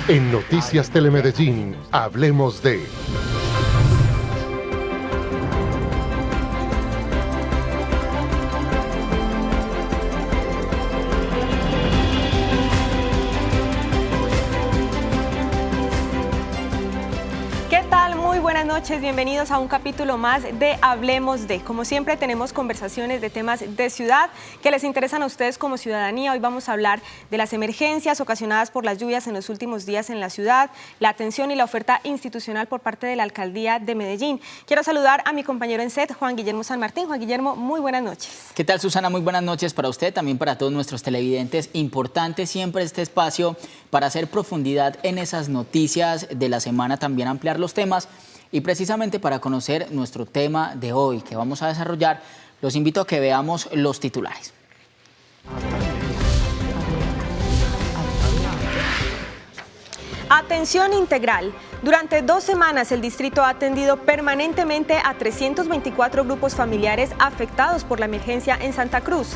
En Noticias Telemedellín, hablemos de... Buenas noches, bienvenidos a un capítulo más de Hablemos de. Como siempre tenemos conversaciones de temas de ciudad que les interesan a ustedes como ciudadanía. Hoy vamos a hablar de las emergencias ocasionadas por las lluvias en los últimos días en la ciudad, la atención y la oferta institucional por parte de la Alcaldía de Medellín. Quiero saludar a mi compañero en set, Juan Guillermo San Martín. Juan Guillermo, muy buenas noches. ¿Qué tal, Susana? Muy buenas noches para usted, también para todos nuestros televidentes. Importante siempre este espacio para hacer profundidad en esas noticias de la semana, también ampliar los temas. Y precisamente para conocer nuestro tema de hoy que vamos a desarrollar, los invito a que veamos los titulares. Atención integral. Durante 2 semanas el distrito ha atendido permanentemente a 324 grupos familiares afectados por la emergencia en Santa Cruz.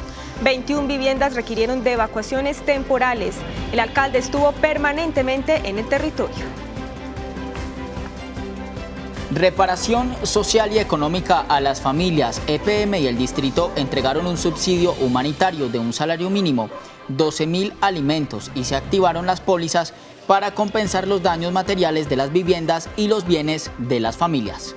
21 viviendas requirieron de evacuaciones temporales. El alcalde estuvo permanentemente en el territorio. Reparación social y económica a las familias. EPM y el distrito entregaron un subsidio humanitario de un salario mínimo, 12.000 alimentos y se activaron las pólizas para compensar los daños materiales de las viviendas y los bienes de las familias.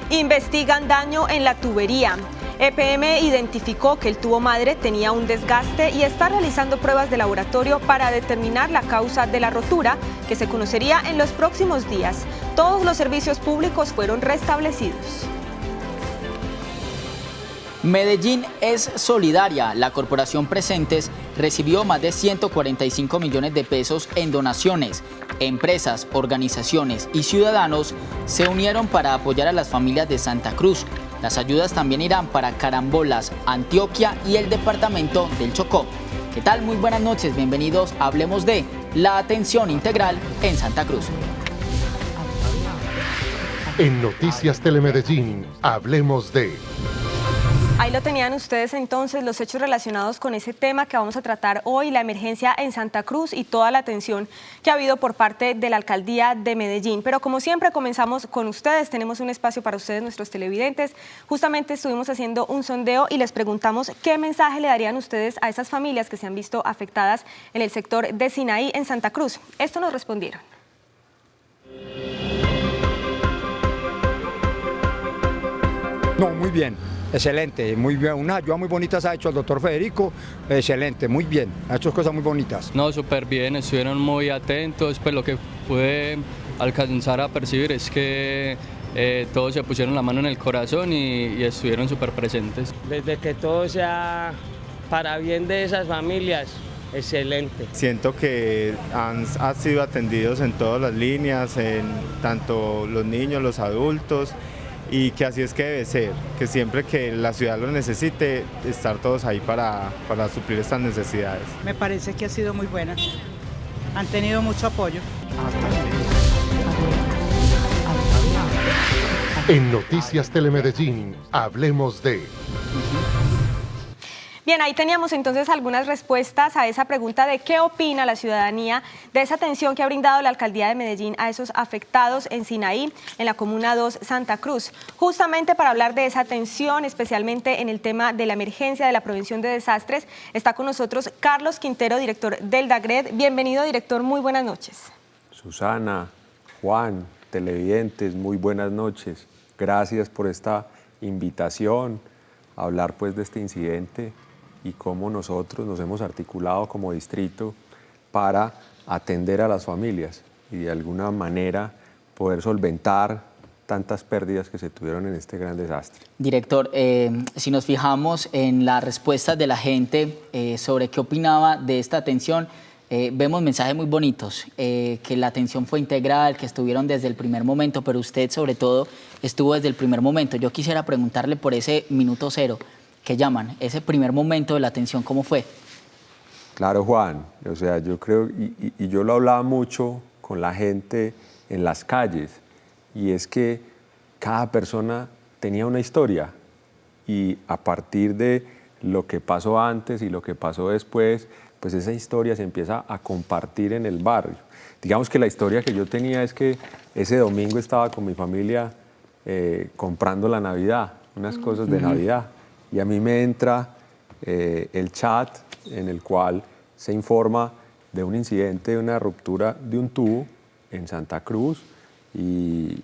Investigan daño en la tubería. EPM identificó que el tubo madre tenía un desgaste y está realizando pruebas de laboratorio para determinar la causa de la rotura, que se conocería en los próximos días. Todos los servicios públicos fueron restablecidos. Medellín es solidaria. La Corporación Presentes recibió más de 145 millones de pesos en donaciones. Empresas, organizaciones y ciudadanos se unieron para apoyar a las familias de Santa Cruz. Las ayudas también irán para Carambolas, Antioquia y el departamento del Chocó. ¿Qué tal? Muy buenas noches, bienvenidos a Hablemos de la atención integral en Santa Cruz. En Noticias Telemedellín, hablemos de... Ahí lo tenían ustedes entonces, los hechos relacionados con ese tema que vamos a tratar hoy, la emergencia en Santa Cruz y toda la atención que ha habido por parte de la Alcaldía de Medellín. Pero como siempre comenzamos con ustedes, tenemos un espacio para ustedes, nuestros televidentes. Justamente estuvimos haciendo un sondeo y les preguntamos qué mensaje le darían ustedes a esas familias que se han visto afectadas en el sector de Sinaí en Santa Cruz. Esto nos respondieron. No, muy bien. Excelente, muy bien, una ayuda muy bonita se ha hecho el doctor Federico, excelente, muy bien, ha hecho cosas muy bonitas. No, súper bien, estuvieron muy atentos, pues lo que pude alcanzar a percibir es que todos se pusieron la mano en el corazón y estuvieron súper presentes. Desde que todo sea para bien de esas familias, excelente. Siento que han sido atendidos en todas las líneas, en tanto los niños, los adultos, y que así es que debe ser, que siempre que la ciudad lo necesite, estar todos ahí para suplir estas necesidades. Me parece que ha sido muy buena, han tenido mucho apoyo. En Noticias Telemedellín, hablemos de... Bien, ahí teníamos entonces algunas respuestas a esa pregunta de qué opina la ciudadanía de esa atención que ha brindado la Alcaldía de Medellín a esos afectados en Sinaí, en la Comuna 2 Santa Cruz. Justamente para hablar de esa atención, especialmente en el tema de la emergencia, de la prevención de desastres, está con nosotros Carlos Quintero, director del DAGRED. Bienvenido, director, muy buenas noches. Susana, Juan, televidentes, muy buenas noches. Gracias por esta invitación a hablar pues de este incidente y cómo nosotros nos hemos articulado como distrito para atender a las familias y de alguna manera poder solventar tantas pérdidas que se tuvieron en este gran desastre. Director, si nos fijamos en las respuestas de la gente sobre qué opinaba de esta atención, vemos mensajes muy bonitos, que la atención fue integral, que estuvieron desde el primer momento, pero usted sobre todo estuvo desde el primer momento. Yo quisiera preguntarle por ese minuto cero que llaman, ese primer momento de la atención, ¿cómo fue? Claro, Juan, o sea, yo creo, y yo lo hablaba mucho con la gente en las calles, y es que cada persona tenía una historia, y a partir de lo que pasó antes y lo que pasó después, pues esa historia se empieza a compartir en el barrio. Digamos que la historia que yo tenía es que ese domingo estaba con mi familia comprando la Navidad, unas cosas de Navidad, y a mí me entra el chat en el cual se informa de un incidente, de una ruptura de un tubo en Santa Cruz, y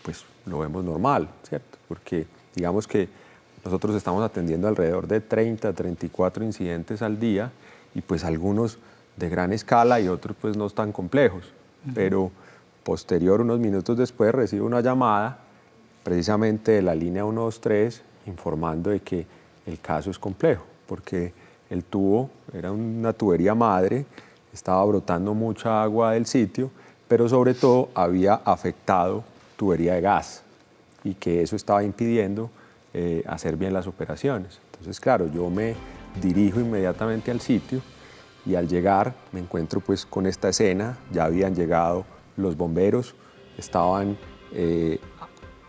pues lo vemos normal, ¿cierto? Porque digamos que nosotros estamos atendiendo alrededor de 30, 34 incidentes al día, y pues algunos de gran escala y otros pues no tan complejos. Pero posterior, unos minutos después, recibo una llamada precisamente de la línea 123 informando de que el caso es complejo, porque el tubo era una tubería madre, estaba brotando mucha agua del sitio, pero sobre todo había afectado tubería de gas, y que eso estaba impidiendo hacer bien las operaciones. Entonces, claro, yo me dirijo inmediatamente al sitio, y al llegar me encuentro pues con esta escena. Ya habían llegado los bomberos, estaban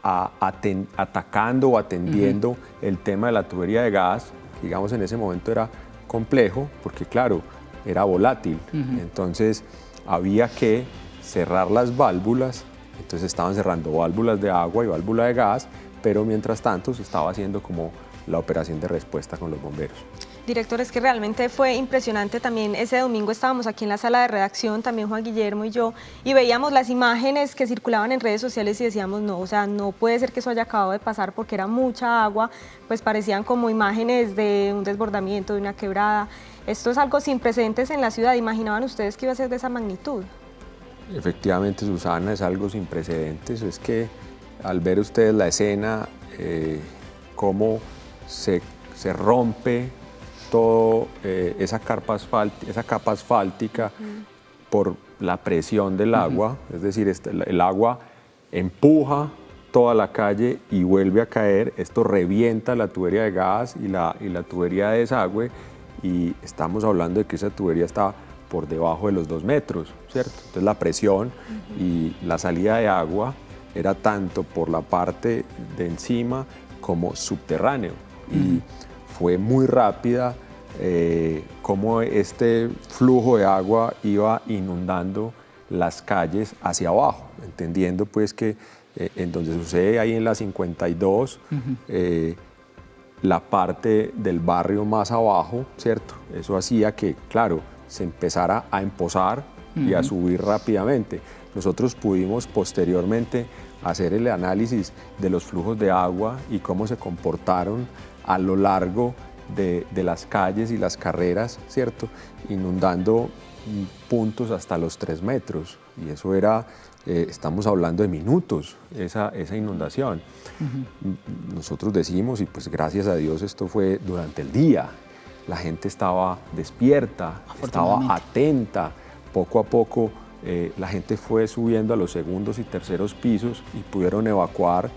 atacando o atendiendo el tema de la tubería de gas, que digamos en ese momento era complejo, porque claro, era volátil, entonces había que cerrar las válvulas. Entonces estaban cerrando válvulas de agua y válvula de gas, pero mientras tanto se estaba haciendo como la operación de respuesta con los bomberos. Director, es que realmente fue impresionante. También ese domingo estábamos aquí en la sala de redacción, también Juan Guillermo y yo, y veíamos las imágenes que circulaban en redes sociales y decíamos, no, o sea, no puede ser que eso haya acabado de pasar porque era mucha agua, pues parecían como imágenes de un desbordamiento, de una quebrada. Esto es algo sin precedentes en la ciudad. ¿Imaginaban ustedes que iba a ser de esa magnitud? Efectivamente, Susana, es algo sin precedentes. Es que al ver ustedes la escena, cómo se rompe toda esa capa asfáltica por la presión del agua, es decir, el agua empuja toda la calle y vuelve a caer, esto revienta la tubería de gas y la tubería de desagüe, y estamos hablando de que esa tubería está por debajo de los 2 metros, ¿cierto? Entonces la presión y la salida de agua era tanto por la parte de encima como subterráneo, y fue muy rápida cómo este flujo de agua iba inundando las calles hacia abajo, entendiendo pues que en donde sucede ahí en la 52, la parte del barrio más abajo, ¿cierto? Eso hacía que, claro, se empezara a empozar y a subir rápidamente. Nosotros pudimos posteriormente hacer el análisis de los flujos de agua y cómo se comportaron a lo largo de las calles y las carreras, ¿cierto? Inundando puntos hasta los 3 metros. Y eso era, estamos hablando de minutos, esa inundación. Nosotros decimos, y pues gracias a Dios esto fue durante el día, la gente estaba despierta, estaba atenta. Poco a poco la gente fue subiendo a los segundos y terceros pisos y pudieron evacuar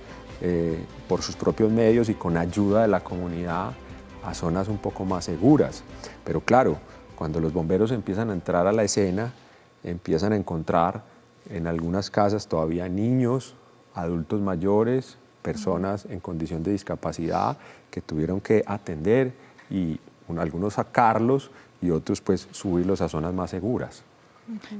por sus propios medios y con ayuda de la comunidad a zonas un poco más seguras. Pero claro, cuando los bomberos empiezan a entrar a la escena, empiezan a encontrar en algunas casas todavía niños, adultos mayores, personas en condición de discapacidad que tuvieron que atender, y algunos sacarlos y otros pues subirlos a zonas más seguras.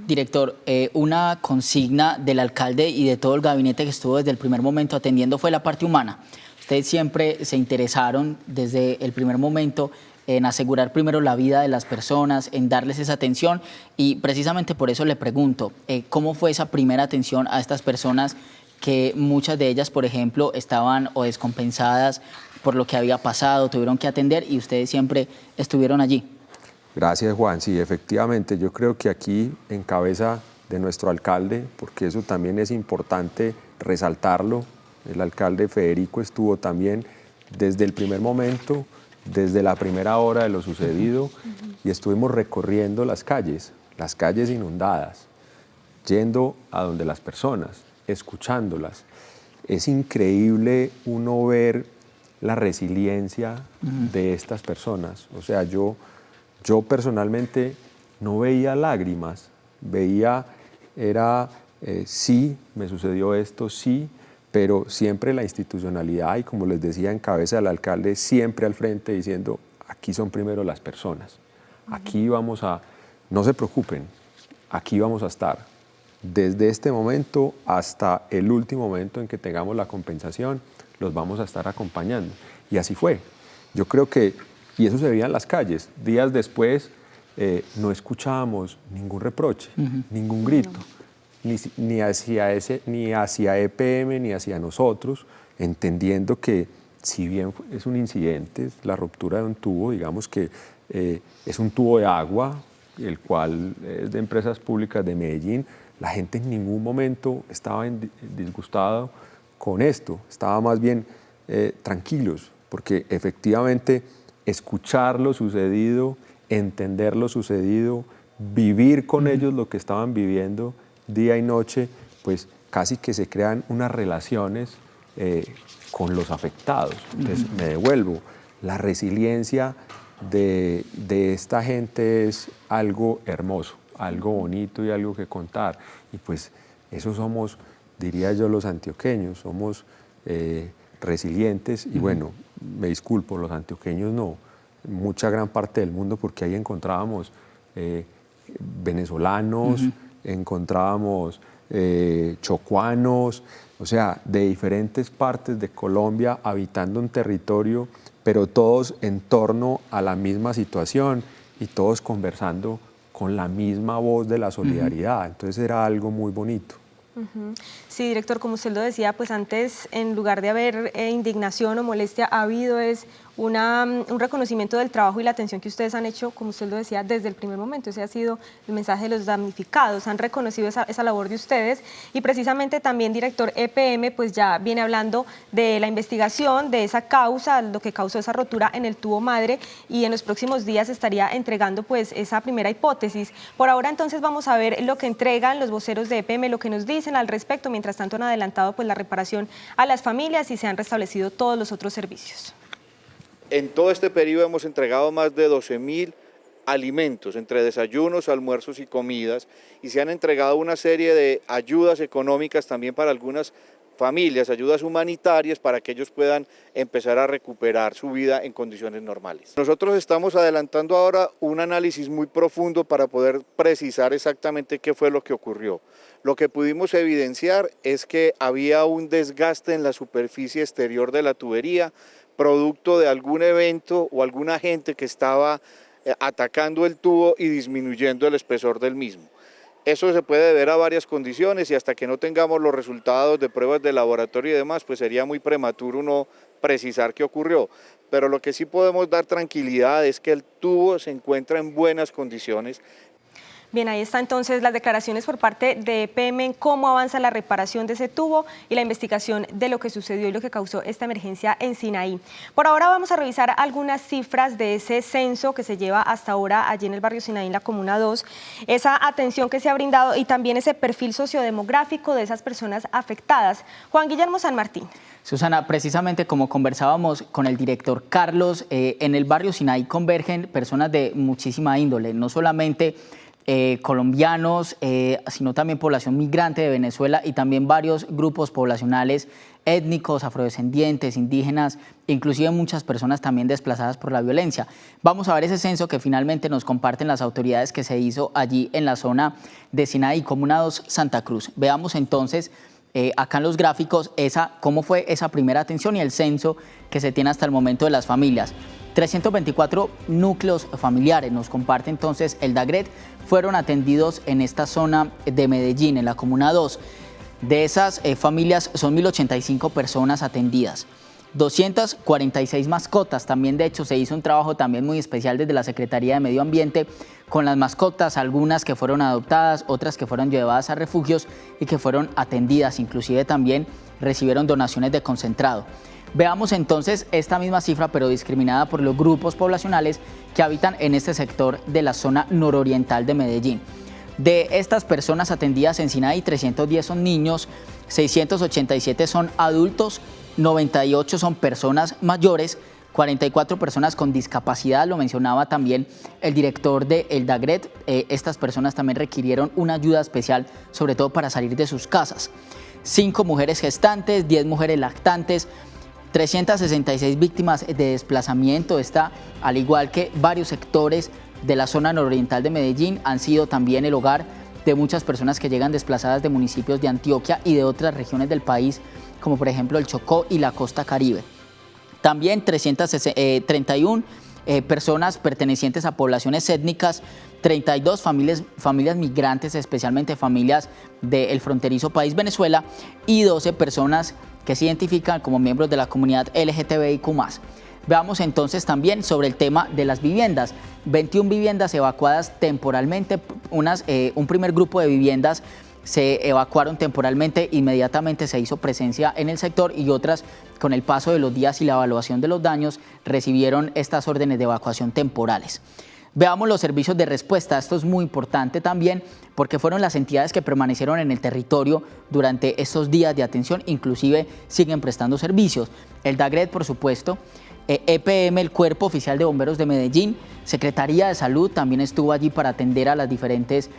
Director, una consigna del alcalde y de todo el gabinete que estuvo desde el primer momento atendiendo fue la parte humana. Ustedes siempre se interesaron desde el primer momento en asegurar primero la vida de las personas, en darles esa atención, y precisamente por eso le pregunto, ¿cómo fue esa primera atención a estas personas que muchas de ellas, por ejemplo, estaban o descompensadas por lo que había pasado, tuvieron que atender y ustedes siempre estuvieron allí? Gracias, Juan. Sí, efectivamente, yo creo que aquí en cabeza de nuestro alcalde, porque eso también es importante resaltarlo, el alcalde Federico estuvo también desde el primer momento, desde la primera hora de lo sucedido, y estuvimos recorriendo las calles inundadas, yendo a donde las personas, escuchándolas. Es increíble uno ver la resiliencia de estas personas. O sea, yo personalmente no veía lágrimas, veía, sí, me sucedió esto, sí, pero siempre la institucionalidad y, como les decía, en cabeza del alcalde, siempre al frente diciendo, aquí son primero las personas, Aquí vamos a, no se preocupen, aquí vamos a estar desde este momento hasta el último momento en que tengamos la compensación, los vamos a estar acompañando. Y así fue. Yo creo que, y eso se veía en las calles, días después no escuchábamos ningún reproche, ningún grito, ni hacia EPM ni hacia nosotros, entendiendo que si bien es un incidente, la ruptura de un tubo, digamos que es un tubo de agua, el cual es de Empresas Públicas de Medellín, la gente en ningún momento estaba disgustado con esto, estaba más bien tranquilos, porque efectivamente escuchar lo sucedido, entender lo sucedido, vivir con ellos lo que estaban viviendo día y noche, pues casi que se crean unas relaciones con los afectados. Entonces me devuelvo, la resiliencia de esta gente es algo hermoso, algo bonito y algo que contar. Y pues eso somos, diría yo, los antioqueños, somos resilientes y bueno, me disculpo, los antioqueños no, mucha gran parte del mundo, porque ahí encontrábamos venezolanos, encontrábamos chocuanos, o sea, de diferentes partes de Colombia habitando un territorio, pero todos en torno a la misma situación y todos conversando con la misma voz de la solidaridad. Entonces era algo muy bonito. Sí, director, como usted lo decía, pues antes, en lugar de haber indignación o molestia, ha habido un reconocimiento del trabajo y la atención que ustedes han hecho, como usted lo decía, desde el primer momento. Ese ha sido el mensaje de los damnificados, han reconocido esa labor de ustedes y precisamente también, director, EPM pues ya viene hablando de la investigación, de esa causa, lo que causó esa rotura en el tubo madre, y en los próximos días estaría entregando pues esa primera hipótesis. Por ahora entonces vamos a ver lo que entregan los voceros de EPM, lo que nos dicen al respecto. Mientras tanto han adelantado pues la reparación a las familias y se han restablecido todos los otros servicios. En todo este periodo hemos entregado más de 12.000 alimentos, entre desayunos, almuerzos y comidas, y se han entregado una serie de ayudas económicas también para algunas familias, ayudas humanitarias para que ellos puedan empezar a recuperar su vida en condiciones normales. Nosotros estamos adelantando ahora un análisis muy profundo para poder precisar exactamente qué fue lo que ocurrió. Lo que pudimos evidenciar es que había un desgaste en la superficie exterior de la tubería, producto de algún evento o algún agente que estaba atacando el tubo y disminuyendo el espesor del mismo. Eso se puede deber a varias condiciones y hasta que no tengamos los resultados de pruebas de laboratorio y demás, pues sería muy prematuro no precisar qué ocurrió. Pero lo que sí podemos dar tranquilidad es que el tubo se encuentra en buenas condiciones. Bien, ahí está entonces las declaraciones por parte de EPM en cómo avanza la reparación de ese tubo y la investigación de lo que sucedió y lo que causó esta emergencia en Sinaí. Por ahora vamos a revisar algunas cifras de ese censo que se lleva hasta ahora allí en el barrio Sinaí, en la Comuna 2, esa atención que se ha brindado y también ese perfil sociodemográfico de esas personas afectadas. Juan Guillermo San Martín. Susana, precisamente como conversábamos con el director Carlos, en el barrio Sinaí convergen personas de muchísima índole, no solamente colombianos, sino también población migrante de Venezuela y también varios grupos poblacionales étnicos, afrodescendientes, indígenas, inclusive muchas personas también desplazadas por la violencia. Vamos a ver ese censo que finalmente nos comparten las autoridades que se hizo allí en la zona de Sinaí, Comuna 2, Santa Cruz. Veamos entonces acá en los gráficos cómo fue esa primera atención y el censo que se tiene hasta el momento de las familias. 324 núcleos familiares, nos comparte entonces el DAGRET, fueron atendidos en esta zona de Medellín, en la Comuna 2. De esas familias son 1.085 personas atendidas. 246 mascotas, también de hecho se hizo un trabajo también muy especial desde la Secretaría de Medio Ambiente con las mascotas, algunas que fueron adoptadas, otras que fueron llevadas a refugios y que fueron atendidas, inclusive también recibieron donaciones de concentrado. Veamos entonces esta misma cifra, pero discriminada por los grupos poblacionales que habitan en este sector de la zona nororiental de Medellín. De estas personas atendidas en Sinaí, 310 son niños, 687 son adultos, 98 son personas mayores, 44 personas con discapacidad, lo mencionaba también el director del DAGRET. Estas personas también requirieron una ayuda especial, sobre todo para salir de sus casas. 5 mujeres gestantes, 10 mujeres lactantes, 366 víctimas de desplazamiento. Está, al igual que varios sectores de la zona nororiental de Medellín han sido también el hogar de muchas personas que llegan desplazadas de municipios de Antioquia y de otras regiones del país, como por ejemplo el Chocó y la costa Caribe. También 331 personas pertenecientes a poblaciones étnicas, 32 familias migrantes, especialmente familias del fronterizo país Venezuela, y 12 personas que se identifican como miembros de la comunidad LGTBIQ+. Veamos entonces también sobre el tema de las viviendas. 21 viviendas evacuadas temporalmente, un primer grupo de viviendas se evacuaron temporalmente, inmediatamente se hizo presencia en el sector y otras, con el paso de los días y la evaluación de los daños, recibieron estas órdenes de evacuación temporales. Veamos los servicios de respuesta. Esto es muy importante también porque fueron las entidades que permanecieron en el territorio durante estos días de atención, inclusive siguen prestando servicios. El DAGRED, por supuesto, EPM, el Cuerpo Oficial de Bomberos de Medellín, Secretaría de Salud también estuvo allí para atender a las diferentes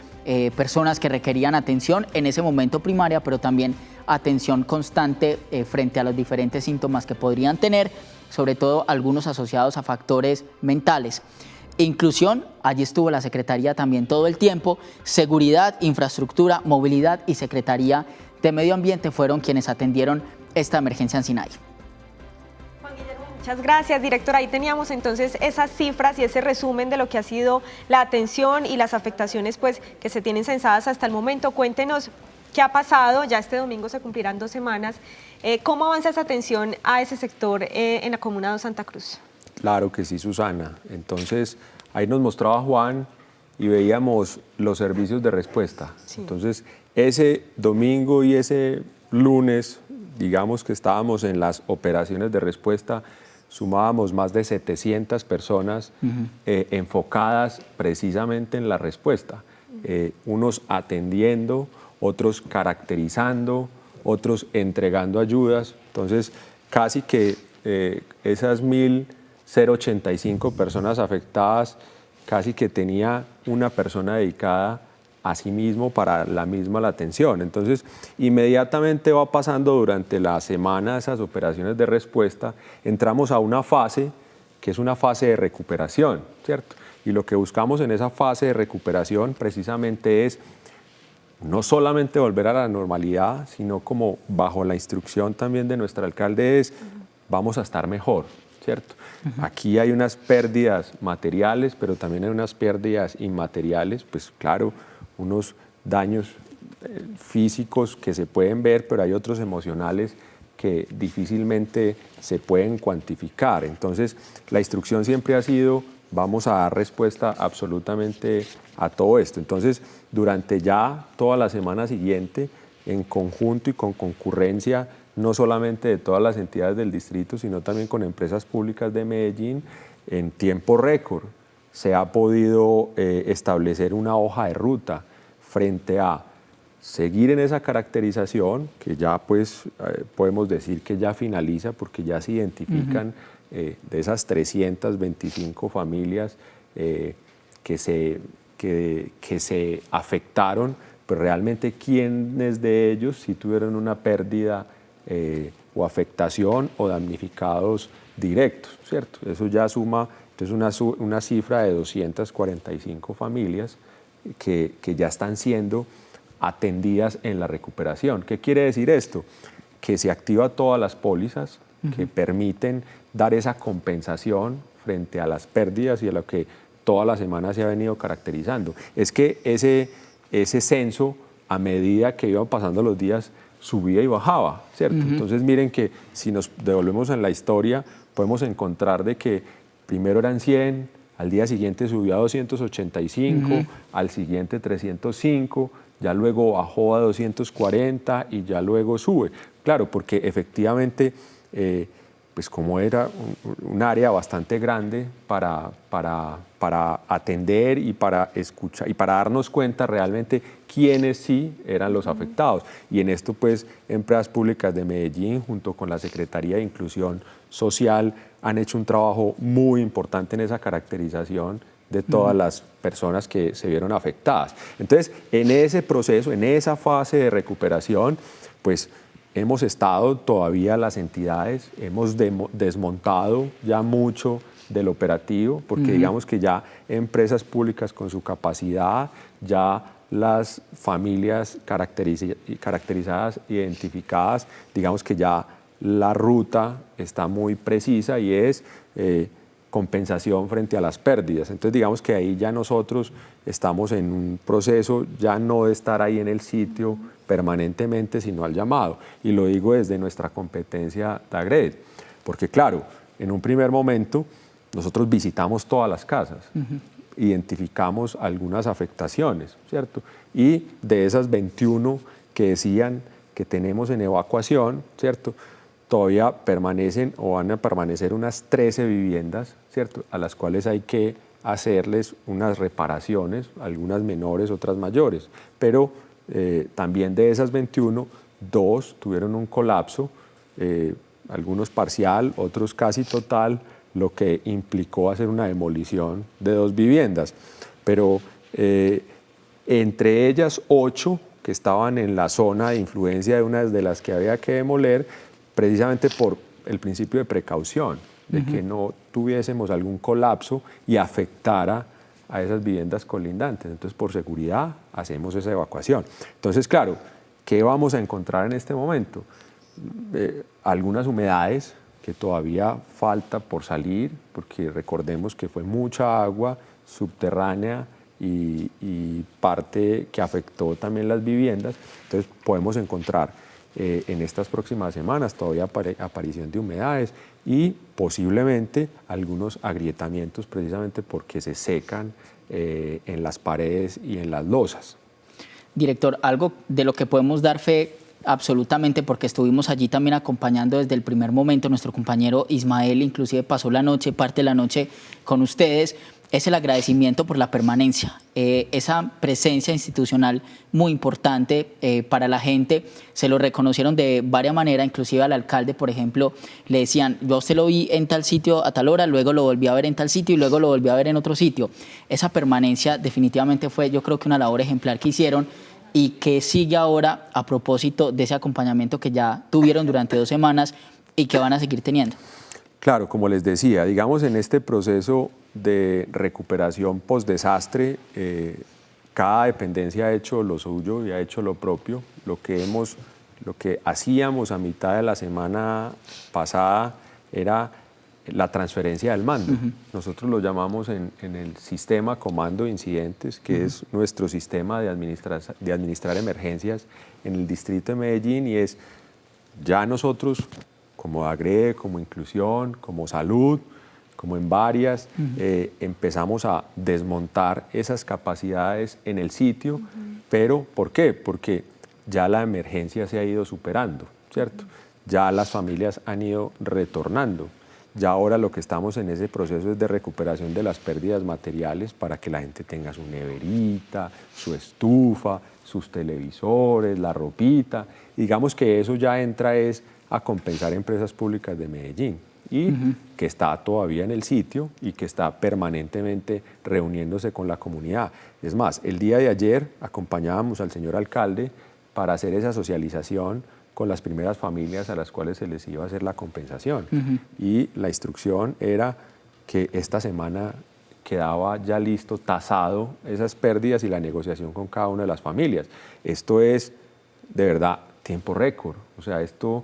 personas que requerían atención, en ese momento primaria, pero también atención constante frente a los diferentes síntomas que podrían tener, sobre todo algunos asociados a factores mentales. Inclusión, allí estuvo la Secretaría también todo el tiempo. Seguridad, infraestructura, movilidad y Secretaría de Medio Ambiente fueron quienes atendieron esta emergencia en Sinai. Muchas gracias, director. Ahí teníamos entonces esas cifras y ese resumen de lo que ha sido la atención y las afectaciones pues, que se tienen censadas hasta el momento. Cuéntenos qué ha pasado. Ya este domingo se cumplirán 2 semanas. ¿Cómo avanza esa atención a ese sector en la comuna de Santa Cruz? Claro que sí, Susana. Entonces, ahí nos mostraba Juan y veíamos los servicios de respuesta. Sí. Entonces, ese domingo y ese lunes, digamos que estábamos en las operaciones de respuesta, sumábamos más de 700 personas enfocadas precisamente en la respuesta. Unos atendiendo, otros caracterizando, otros entregando ayudas. Entonces, casi que esas 1.085 personas afectadas, casi que tenía una persona dedicada a sí mismo para la atención. Entonces, inmediatamente va pasando durante la semana esas operaciones de respuesta, entramos a una fase que es una fase de recuperación, ¿cierto? Y lo que buscamos en esa fase de recuperación precisamente es no solamente volver a la normalidad, sino como bajo la instrucción también de nuestro alcalde es, vamos a estar mejor, ¿cierto? Aquí hay unas pérdidas materiales, pero también hay unas pérdidas inmateriales, pues claro, unos daños físicos que se pueden ver, pero hay otros emocionales que difícilmente se pueden cuantificar. Entonces, la instrucción siempre ha sido, vamos a dar respuesta absolutamente a todo esto. Entonces, durante ya toda la semana siguiente, en conjunto y con concurrencia, no solamente de todas las entidades del distrito, sino también con empresas públicas de Medellín, en tiempo récord se ha podido establecer una hoja de ruta frente a seguir en esa caracterización, que ya pues podemos decir que ya finaliza porque ya se identifican de esas 325 familias que se afectaron, pues realmente quiénes de ellos sí tuvieron una pérdida o afectación o damnificados directos, ¿cierto? Eso ya suma entonces una cifra de 245 familias que ya están siendo atendidas en la recuperación. ¿Qué quiere decir esto? Que se activan todas las pólizas que permiten dar esa compensación frente a las pérdidas y a lo que toda la semana se ha venido caracterizando. Es que ese censo, a medida que iban pasando los días, subía y bajaba, ¿cierto? Entonces miren que si nos devolvemos en la historia, podemos encontrar de que primero eran 100, al día siguiente subió a 285, al siguiente 305, ya luego bajó a 240 y ya luego sube. Claro, porque efectivamente, pues como era un área bastante grande para atender y para escuchar y para darnos cuenta realmente quiénes sí eran los afectados. Y en esto, pues, Empresas Públicas de Medellín, junto con la Secretaría de Inclusión Social, han hecho un trabajo muy importante en esa caracterización de todas las personas que se vieron afectadas. Entonces, en ese proceso, en esa fase de recuperación, pues hemos estado todavía las entidades, hemos desmontado ya mucho del operativo, porque digamos que ya empresas públicas con su capacidad, ya las familias caracterizadas, identificadas, digamos que ya la ruta está muy precisa y es compensación frente a las pérdidas. Entonces digamos que ahí ya nosotros estamos en un proceso ya no de estar ahí en el sitio permanentemente, sino al llamado. Y lo digo desde nuestra competencia de AGRED, porque claro, en un primer momento nosotros visitamos todas las casas, identificamos algunas afectaciones, ¿cierto? Y de esas 21 que decían que tenemos en evacuación, ¿cierto?, todavía permanecen o van a permanecer unas 13 viviendas, ¿cierto?, a las cuales hay que hacerles unas reparaciones, algunas menores, otras mayores. Pero también de esas 21, 2 tuvieron un colapso, algunos parcial, otros casi total, lo que implicó hacer una demolición de 2 viviendas. Pero entre ellas 8 que estaban en la zona de influencia de una de las que había que demoler, precisamente por el principio de precaución, de que no tuviésemos algún colapso y afectara a esas viviendas colindantes. Entonces, por seguridad, hacemos esa evacuación. Entonces, claro, ¿qué vamos a encontrar en este momento? Algunas humedades que todavía falta por salir, porque recordemos que fue mucha agua subterránea y parte que afectó también las viviendas. Entonces, podemos encontrar en estas próximas semanas todavía aparición de humedades y posiblemente algunos agrietamientos precisamente porque se secan en las paredes y en las losas. Director, algo de lo que podemos dar fe absolutamente, porque estuvimos allí también acompañando desde el primer momento, nuestro compañero Ismael inclusive pasó la noche, parte de la noche con ustedes, es el agradecimiento por la permanencia, esa presencia institucional muy importante para la gente. Se lo reconocieron de varias maneras, inclusive al alcalde, por ejemplo, le decían, yo a usted lo vi en tal sitio a tal hora, luego lo volví a ver en tal sitio y luego lo volví a ver en otro sitio. Esa permanencia definitivamente fue, yo creo que una labor ejemplar que hicieron y que sigue ahora a propósito de ese acompañamiento que ya tuvieron durante 2 semanas y que van a seguir teniendo. Claro, como les decía, digamos en este proceso de recuperación post-desastre, cada dependencia ha hecho lo suyo y ha hecho lo propio. Lo que hacíamos a mitad de la semana pasada era la transferencia del mando. Nosotros lo llamamos en el sistema Comando de Incidentes, que es nuestro sistema de administrar emergencias en el distrito de Medellín, y es ya nosotros, como AGRED, como Inclusión, como Salud, como en varias, empezamos a desmontar esas capacidades en el sitio. Pero, ¿por qué? Porque ya la emergencia se ha ido superando, ¿cierto? Ya las familias han ido retornando. Ya ahora lo que estamos en ese proceso es de recuperación de las pérdidas materiales para que la gente tenga su neverita, su estufa, sus televisores, la ropita. Digamos que eso ya entra a compensar empresas públicas de Medellín y que está todavía en el sitio y que está permanentemente reuniéndose con la comunidad. Es más, el día de ayer acompañábamos al señor alcalde para hacer esa socialización con las primeras familias a las cuales se les iba a hacer la compensación. Y la instrucción era que esta semana quedaba ya listo, tasado esas pérdidas y la negociación con cada una de las familias. Esto es, de verdad, tiempo récord. O sea, esto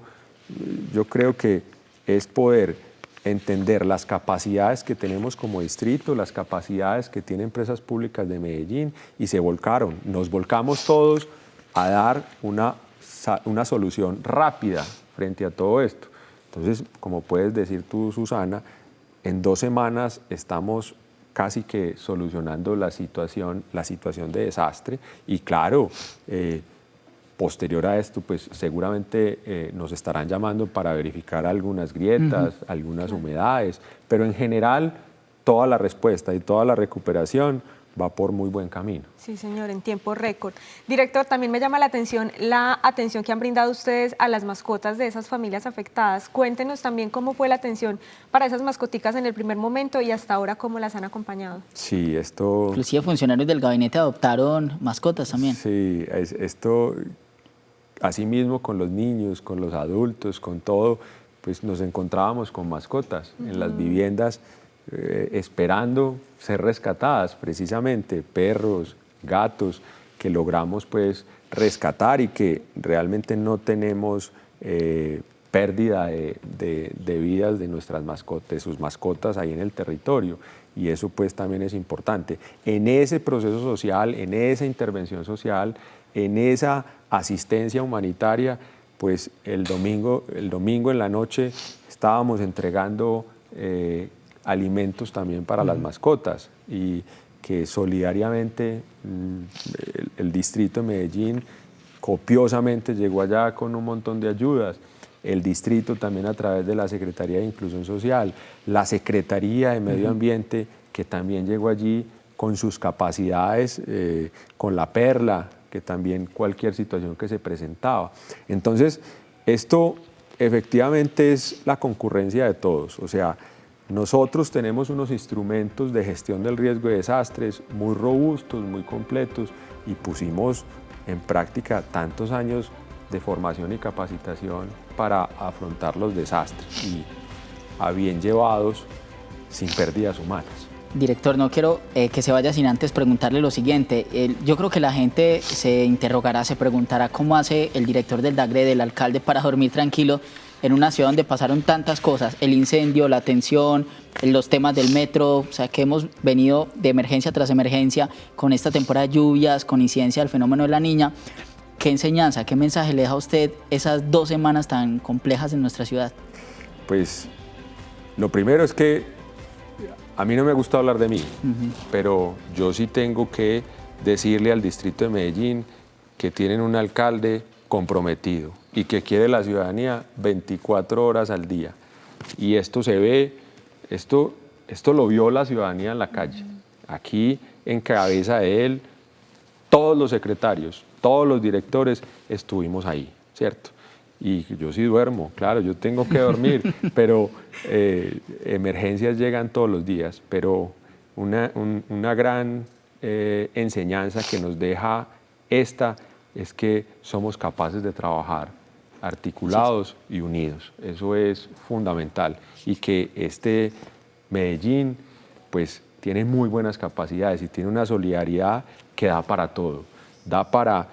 yo creo que es poder entender las capacidades que tenemos como distrito, las capacidades que tienen empresas públicas de Medellín, y se volcaron. Nos volcamos todos a dar una solución rápida frente a todo esto. Entonces, como puedes decir tú, Susana, en 2 semanas estamos casi que solucionando la situación de desastre, y claro, posterior a esto, pues seguramente nos estarán llamando para verificar algunas grietas, algunas humedades, pero en general toda la respuesta y toda la recuperación va por muy buen camino. Sí, señor, en tiempo récord. Director, también me llama la atención que han brindado ustedes a las mascotas de esas familias afectadas. Cuéntenos también cómo fue la atención para esas mascoticas en el primer momento y hasta ahora cómo las han acompañado. Sí, esto... Inclusive funcionarios del gabinete adoptaron mascotas también. Sí, esto, así mismo con los niños, con los adultos, con todo, pues nos encontrábamos con mascotas en las viviendas. esperando ser rescatadas, precisamente perros, gatos, que logramos pues rescatar y que realmente no tenemos pérdida de vidas de nuestras mascotas, de sus mascotas ahí en el territorio, y eso pues también es importante. En ese proceso social, en esa intervención social, en esa asistencia humanitaria, pues el domingo en la noche estábamos entregando alimentos también para las mascotas, y que solidariamente el distrito de Medellín copiosamente llegó allá con un montón de ayudas. El distrito también a través de la Secretaría de Inclusión Social, la Secretaría de Medio Ambiente, que también llegó allí con sus capacidades, con la Perla, que también cualquier situación que se presentaba. Entonces, esto efectivamente es la concurrencia de todos. O sea, nosotros tenemos unos instrumentos de gestión del riesgo de desastres muy robustos, muy completos, y pusimos en práctica tantos años de formación y capacitación para afrontar los desastres, y a bien llevados, sin pérdidas humanas. Director, no quiero que se vaya sin antes preguntarle lo siguiente. Yo creo que la gente se interrogará, se preguntará cómo hace el director del DAGRED, el alcalde, para dormir tranquilo en una ciudad donde pasaron tantas cosas, el incendio, la tensión, los temas del metro, o sea que hemos venido de emergencia tras emergencia con esta temporada de lluvias, con incidencia del fenómeno de la Niña. ¿Qué enseñanza, qué mensaje le deja a usted esas 2 semanas tan complejas en nuestra ciudad? Pues lo primero es que a mí no me gusta hablar de mí, pero yo sí tengo que decirle al distrito de Medellín que tienen un alcalde comprometido y que quiere la ciudadanía 24 horas al día. Y esto se ve, esto lo vio la ciudadanía en la calle. Aquí, en cabeza de él, todos los secretarios, todos los directores estuvimos ahí, ¿cierto? Y yo sí duermo, claro, yo tengo que dormir, pero emergencias llegan todos los días. Pero una gran enseñanza que nos deja esta es que somos capaces de trabajar articulados y unidos. Eso es fundamental, y que este Medellín pues tiene muy buenas capacidades y tiene una solidaridad que da para todo, da para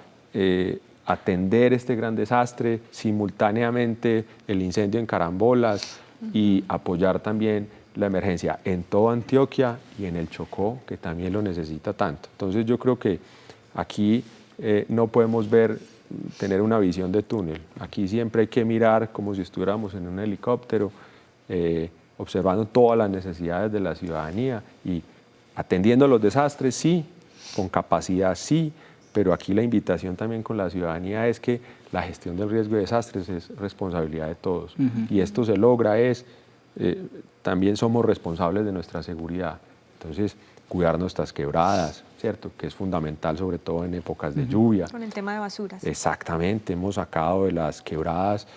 atender este gran desastre, simultáneamente el incendio en Carambolas, y apoyar también la emergencia en toda Antioquia y en el Chocó, que también lo necesita tanto. Entonces yo creo que aquí no podemos tener una visión de túnel. Aquí siempre hay que mirar como si estuviéramos en un helicóptero, observando todas las necesidades de la ciudadanía y atendiendo los desastres, sí, con capacidad, sí, pero aquí la invitación también con la ciudadanía es que la gestión del riesgo de desastres es responsabilidad de todos. Y esto se logra también somos responsables de nuestra seguridad. Entonces, cuidar nuestras quebradas, ¿cierto? Que es fundamental, sobre todo en épocas de lluvia. Con el tema de basuras. Exactamente, hemos sacado de las quebradas.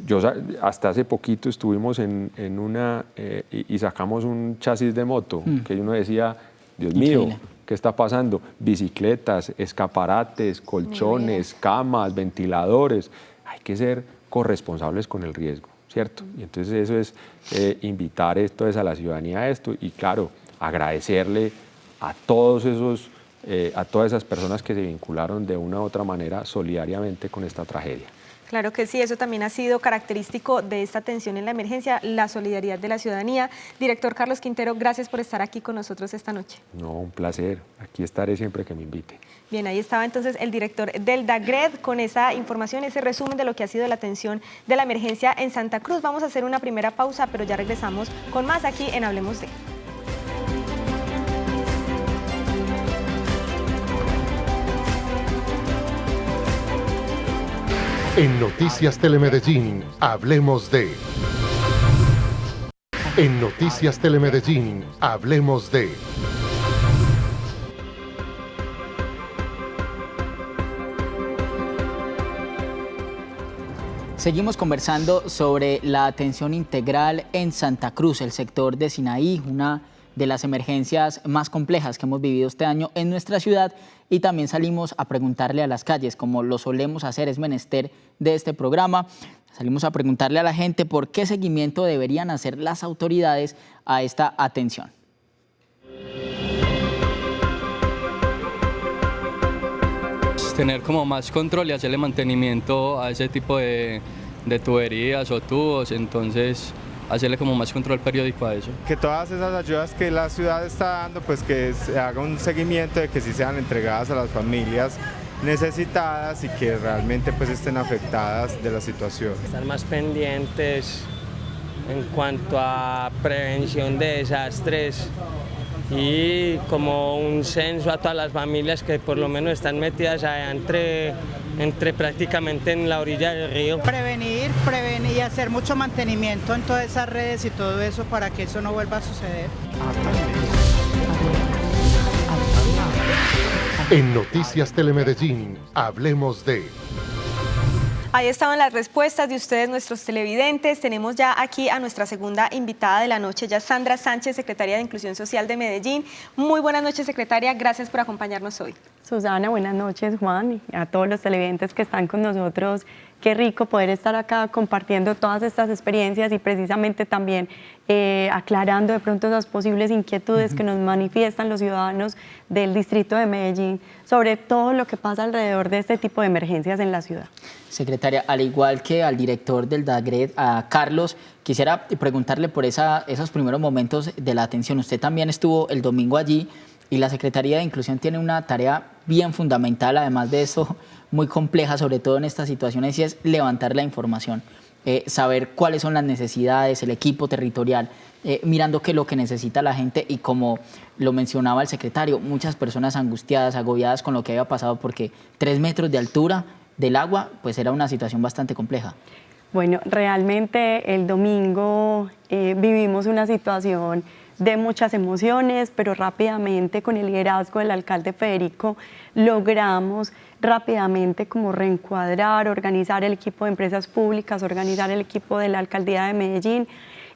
Yo hasta hace poquito estuvimos en una y sacamos un chasis de moto, que uno decía, Dios mío, ¿qué está pasando? Bicicletas, escaparates, colchones, camas, ventiladores. Hay que ser corresponsables con el riesgo, ¿cierto? Y entonces eso es invitar a la ciudadanía a esto, y claro, agradecerle a todas esas personas que se vincularon de una u otra manera solidariamente con esta tragedia. Claro que sí, eso también ha sido característico de esta atención en la emergencia, la solidaridad de la ciudadanía. Director Carlos Quintero, gracias por estar aquí con nosotros esta noche. No, un placer. Aquí estaré siempre que me invite. Bien, ahí estaba entonces el director del DAGRED con esa información, ese resumen de lo que ha sido la atención de la emergencia en Santa Cruz. Vamos a hacer una primera pausa, pero ya regresamos con más aquí en Hablemos de. En Noticias Telemedellín, hablemos de. En Noticias Telemedellín, hablemos de. Seguimos conversando sobre la atención integral en Santa Cruz, el sector de Sinaí, una de las emergencias más complejas que hemos vivido este año en nuestra ciudad y también salimos a preguntarle a las calles, como lo solemos hacer, es menester de este programa. Salimos a preguntarle a la gente por qué seguimiento deberían hacer las autoridades a esta atención. Tener como más control y hacerle mantenimiento a ese tipo de tuberías o tubos, entonces hacerle como más control periódico a eso. Que todas esas ayudas que la ciudad está dando, pues que se haga un seguimiento de que sí sean entregadas a las familias necesitadas y que realmente pues estén afectadas de la situación. Estar más pendientes en cuanto a prevención de desastres y como un censo a todas las familias que por lo menos están metidas allá entre prácticamente en la orilla del río. Prevenir y hacer mucho mantenimiento en todas esas redes y todo eso para que eso no vuelva a suceder. En Noticias Telemedellín, hablemos de... Ahí estaban las respuestas de ustedes, nuestros televidentes. Tenemos ya aquí a nuestra segunda invitada de la noche, ya Sandra Sánchez, secretaria de Inclusión Social de Medellín. Muy buenas noches, secretaria. Gracias por acompañarnos hoy. Susana, buenas noches, Juan, y a todos los televidentes que están con nosotros. Qué rico poder estar acá compartiendo todas estas experiencias y precisamente también aclarando de pronto las posibles inquietudes que nos manifiestan los ciudadanos del distrito de Medellín sobre todo lo que pasa alrededor de este tipo de emergencias en la ciudad. Secretaria, al igual que al director del DAGRED, a Carlos, quisiera preguntarle por esos primeros momentos de la atención. Usted también estuvo el domingo allí y la Secretaría de Inclusión tiene una tarea bien fundamental, además de eso, muy compleja, sobre todo en estas situaciones, y es levantar la información, saber cuáles son las necesidades, el equipo territorial, mirando qué es lo que necesita la gente y como lo mencionaba el secretario, muchas personas angustiadas, agobiadas con lo que había pasado porque 3 metros de altura del agua, pues era una situación bastante compleja. Bueno, realmente el domingo vivimos una situación de muchas emociones, pero rápidamente con el liderazgo del alcalde Federico logramos rápidamente como reencuadrar, organizar el equipo de empresas públicas, organizar el equipo de la alcaldía de Medellín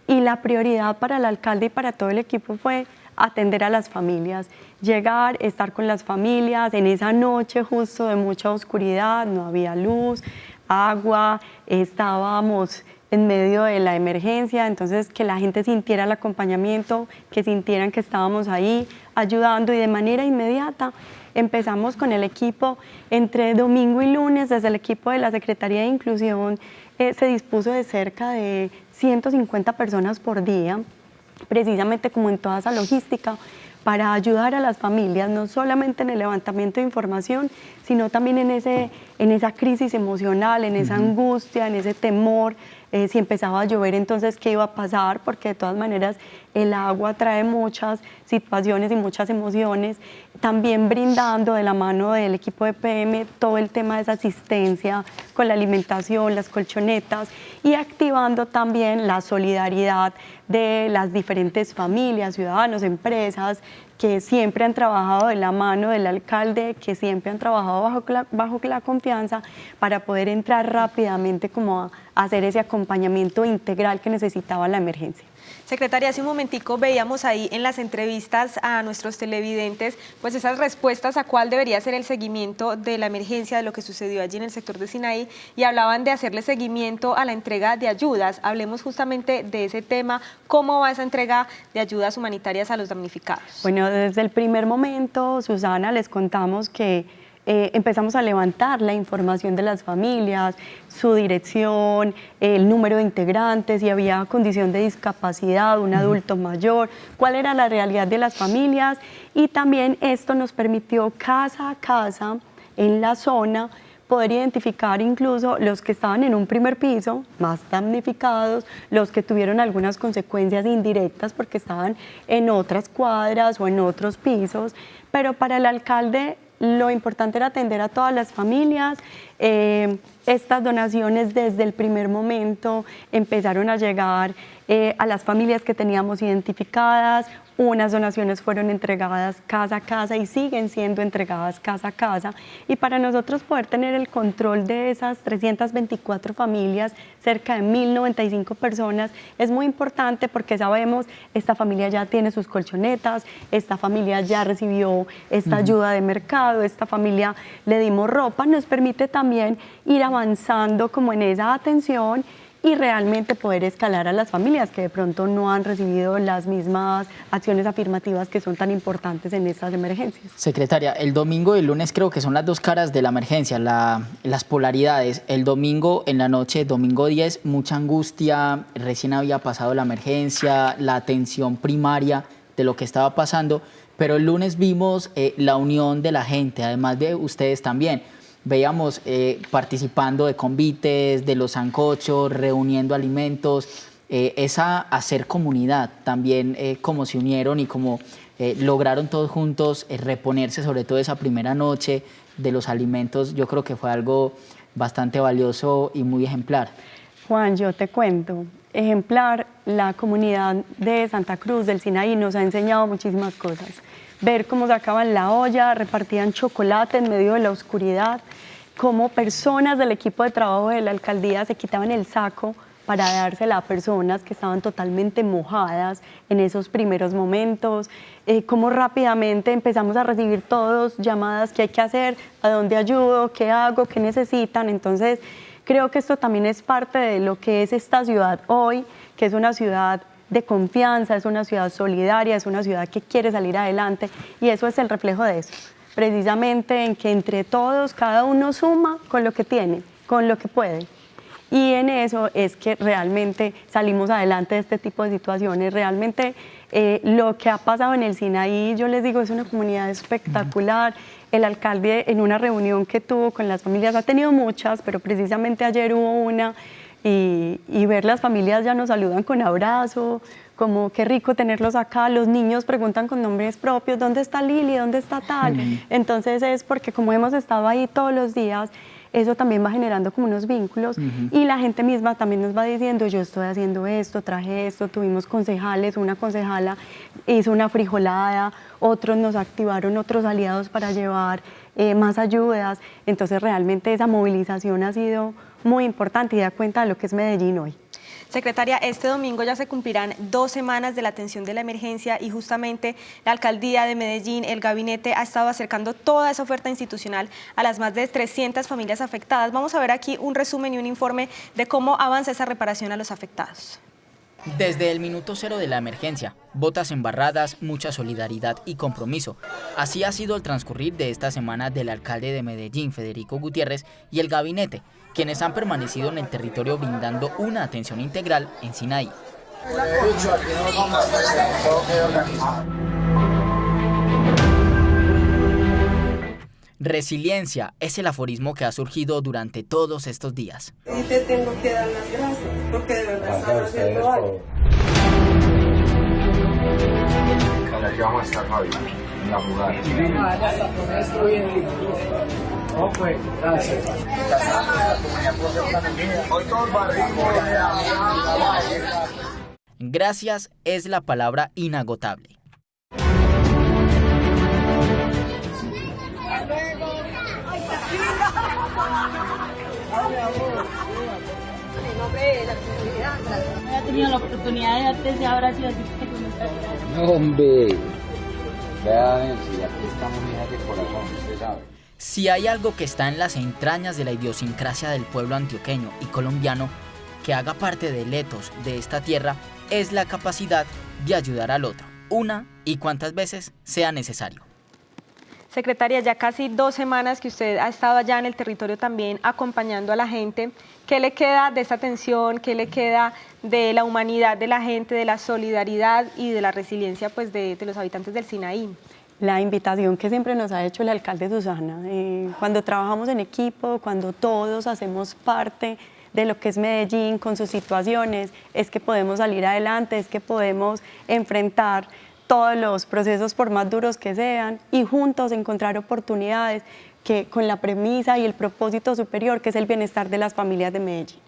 y la prioridad para el alcalde y para todo el equipo fue atender a las familias, llegar, estar con las familias en esa noche justo de mucha oscuridad, no había luz, agua, estábamos en medio de la emergencia, entonces que la gente sintiera el acompañamiento, que sintieran que estábamos ahí ayudando y de manera inmediata empezamos con el equipo entre domingo y lunes, desde el equipo de la Secretaría de Inclusión se dispuso de cerca de 150 personas por día, precisamente como en toda esa logística, para ayudar a las familias, no solamente en el levantamiento de información, sino también en esa crisis emocional, en esa angustia, en ese temor, si empezaba a llover, entonces qué iba a pasar, porque de todas maneras el agua trae muchas situaciones y muchas emociones, también brindando de la mano del equipo de PM todo el tema de esa asistencia con la alimentación, las colchonetas y activando también la solidaridad de las diferentes familias, ciudadanos, empresas que siempre han trabajado de la mano del alcalde, que siempre han trabajado bajo la confianza para poder entrar rápidamente como a hacer ese acompañamiento integral que necesitaba la emergencia. Secretaria, hace un momentico veíamos ahí en las entrevistas a nuestros televidentes pues esas respuestas a cuál debería ser el seguimiento de la emergencia, de lo que sucedió allí en el sector de Sinaí y hablaban de hacerle seguimiento a la entrega de ayudas. Hablemos justamente de ese tema, ¿cómo va esa entrega de ayudas humanitarias a los damnificados? Bueno, desde el primer momento, Susana, les contamos que empezamos a levantar la información de las familias, su dirección, el número de integrantes, si había condición de discapacidad, un adulto mayor, cuál era la realidad de las familias y también esto nos permitió casa a casa en la zona poder identificar incluso los que estaban en un primer piso, más damnificados, los que tuvieron algunas consecuencias indirectas porque estaban en otras cuadras o en otros pisos, pero para el alcalde lo importante era atender a todas las familias, estas donaciones desde el primer momento empezaron a llegar a las familias que teníamos identificadas. Unas donaciones fueron entregadas casa a casa y siguen siendo entregadas casa a casa. Y para nosotros poder tener el control de esas 324 familias, cerca de 1.095 personas, es muy importante porque sabemos, esta familia ya tiene sus colchonetas, esta familia ya recibió esta ayuda de mercado, esta familia le dimos ropa, nos permite también ir avanzando como en esa atención y realmente poder escalar a las familias que de pronto no han recibido las mismas acciones afirmativas que son tan importantes en estas emergencias. Secretaria, el domingo y el lunes creo que son las dos caras de la emergencia, las polaridades. El domingo en la noche, domingo 10, mucha angustia, recién había pasado la emergencia, la atención primaria de lo que estaba pasando, pero el lunes vimos la unión de la gente, además de ustedes también. Veíamos participando de convites, de los sancochos, reuniendo alimentos, esa hacer comunidad también, como se unieron y como lograron todos juntos reponerse, sobre todo esa primera noche de los alimentos. Yo creo que fue algo bastante valioso y muy ejemplar. Juan, yo te cuento, ejemplar, la comunidad de Santa Cruz del Sinaí nos ha enseñado muchísimas cosas. Ver cómo sacaban la olla, repartían chocolate en medio de la oscuridad, cómo personas del equipo de trabajo de la alcaldía se quitaban el saco para dársela a personas que estaban totalmente mojadas en esos primeros momentos, cómo rápidamente empezamos a recibir todos llamadas, qué hay que hacer, a dónde ayudo, qué hago, qué necesitan. Entonces, creo que esto también es parte de lo que es esta ciudad hoy, que es una ciudad de confianza, es una ciudad solidaria, es una ciudad que quiere salir adelante y eso es el reflejo de eso, precisamente en que entre todos cada uno suma con lo que tiene, con lo que puede. Y en eso es que realmente salimos adelante de este tipo de situaciones. Realmente lo que ha pasado en el Sinaí, yo les digo, es una comunidad espectacular. El alcalde en una reunión que tuvo con las familias, ha tenido muchas, pero precisamente ayer hubo una, y ver las familias ya nos saludan con abrazo, como qué rico tenerlos acá, los niños preguntan con nombres propios, ¿dónde está Lili? ¿Dónde está tal? Entonces es porque como hemos estado ahí todos los días, eso también va generando como unos vínculos y la gente misma también nos va diciendo, yo estoy haciendo esto, traje esto, tuvimos concejales, una concejala hizo una frijolada, otros nos activaron otros aliados para llevar más ayudas, entonces realmente esa movilización ha sido muy importante y da cuenta de lo que es Medellín hoy. Secretaria, este domingo ya se cumplirán 2 semanas de la atención de la emergencia y justamente la alcaldía de Medellín, el gabinete, ha estado acercando toda esa oferta institucional a las más de 300 familias afectadas. Vamos a ver aquí un resumen y un informe de cómo avanza esa reparación a los afectados. Desde el minuto cero de la emergencia, botas embarradas, mucha solidaridad y compromiso. Así ha sido el transcurrir de esta semana del alcalde de Medellín, Federico Gutiérrez, y el gabinete, quienes han permanecido en el territorio brindando una atención integral en Sinaí. Resiliencia es el aforismo que ha surgido durante todos estos días. Y te tengo que dar las gracias, porque de verdad están haciendo algo. Aquí vamos a estar, Javi, en la jugada. No, pues, gracias. Gracias es la palabra inagotable. No he tenido la oportunidad de antes y ahora sí, así que con esta gracia. No, hombre. Vean, si aquí estamos hijas de corazón, usted sabe. Si hay algo que está en las entrañas de la idiosincrasia del pueblo antioqueño y colombiano, que haga parte del etos de esta tierra, es la capacidad de ayudar al otro, una y cuantas veces sea necesario. Secretaria, ya casi 2 semanas que usted ha estado allá en el territorio también acompañando a la gente. ¿Qué le queda de esta atención? ¿Qué le queda de la humanidad de la gente, de la solidaridad y de la resiliencia pues, de los habitantes del Sinaí? La invitación que siempre nos ha hecho el alcalde Susana. Cuando trabajamos en equipo, cuando todos hacemos parte de lo que es Medellín con sus situaciones, es que podemos salir adelante, es que podemos enfrentar todos los procesos por más duros que sean y juntos encontrar oportunidades con la premisa y el propósito superior que es el bienestar de las familias de Medellín.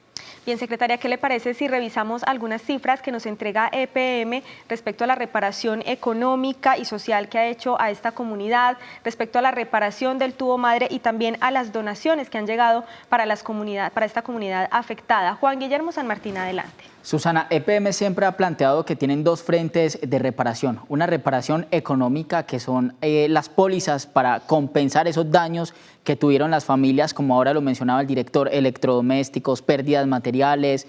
Bien, secretaria, ¿qué le parece si revisamos algunas cifras que nos entrega EPM respecto a la reparación económica y social que ha hecho a esta comunidad, respecto a la reparación del tubo madre y también a las donaciones que han llegado para esta comunidad afectada? Juan Guillermo San Martín, adelante. Susana, EPM siempre ha planteado que tienen dos frentes de reparación. Una reparación económica, que son las pólizas para compensar esos daños que tuvieron las familias, como ahora lo mencionaba el director, electrodomésticos, pérdidas materiales,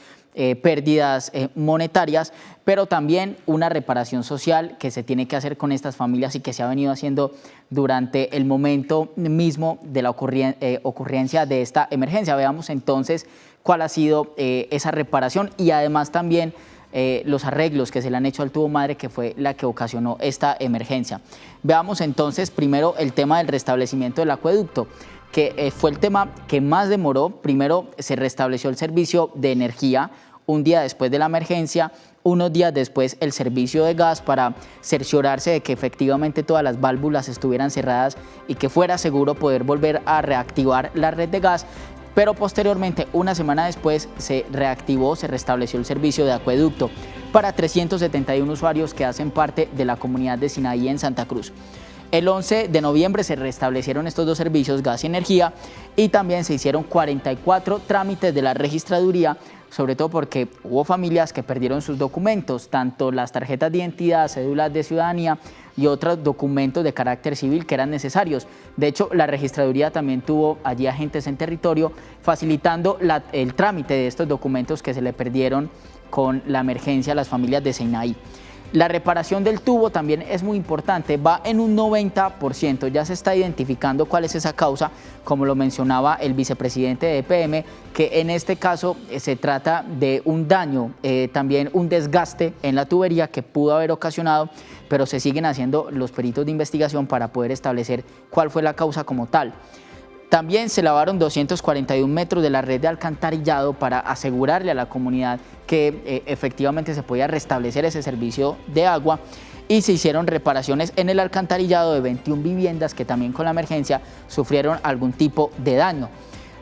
pérdidas monetarias, pero también una reparación social que se tiene que hacer con estas familias y que se ha venido haciendo durante el momento mismo de la ocurrencia de esta emergencia. Veamos entonces cuál ha sido esa reparación y además también los arreglos que se le han hecho al tubo madre, que fue la que ocasionó esta emergencia. Veamos entonces primero el tema del restablecimiento del acueducto, que fue el tema que más demoró. Primero se restableció el servicio de energía un día después de la emergencia, unos días después el servicio de gas para cerciorarse de que efectivamente todas las válvulas estuvieran cerradas y que fuera seguro poder volver a reactivar la red de gas. Pero posteriormente, una semana después, se reactivó, se restableció el servicio de acueducto para 371 usuarios que hacen parte de la comunidad de Sinaí en Santa Cruz. El 11 de noviembre se restablecieron estos dos servicios, gas y energía, y también se hicieron 44 trámites de la registraduría, sobre todo porque hubo familias que perdieron sus documentos, tanto las tarjetas de identidad, cédulas de ciudadanía y otros documentos de carácter civil que eran necesarios. De hecho, la registraduría también tuvo allí agentes en territorio facilitando el trámite de estos documentos que se le perdieron con la emergencia a las familias de Sinaí. La reparación del tubo también es muy importante, va en un 90%, ya se está identificando cuál es esa causa, como lo mencionaba el vicepresidente de EPM, que en este caso se trata de un daño, también un desgaste en la tubería que pudo haber ocasionado, pero se siguen haciendo los peritos de investigación para poder establecer cuál fue la causa como tal. También se lavaron 241 metros de la red de alcantarillado para asegurarle a la comunidad que efectivamente se podía restablecer ese servicio de agua, y se hicieron reparaciones en el alcantarillado de 21 viviendas que también con la emergencia sufrieron algún tipo de daño.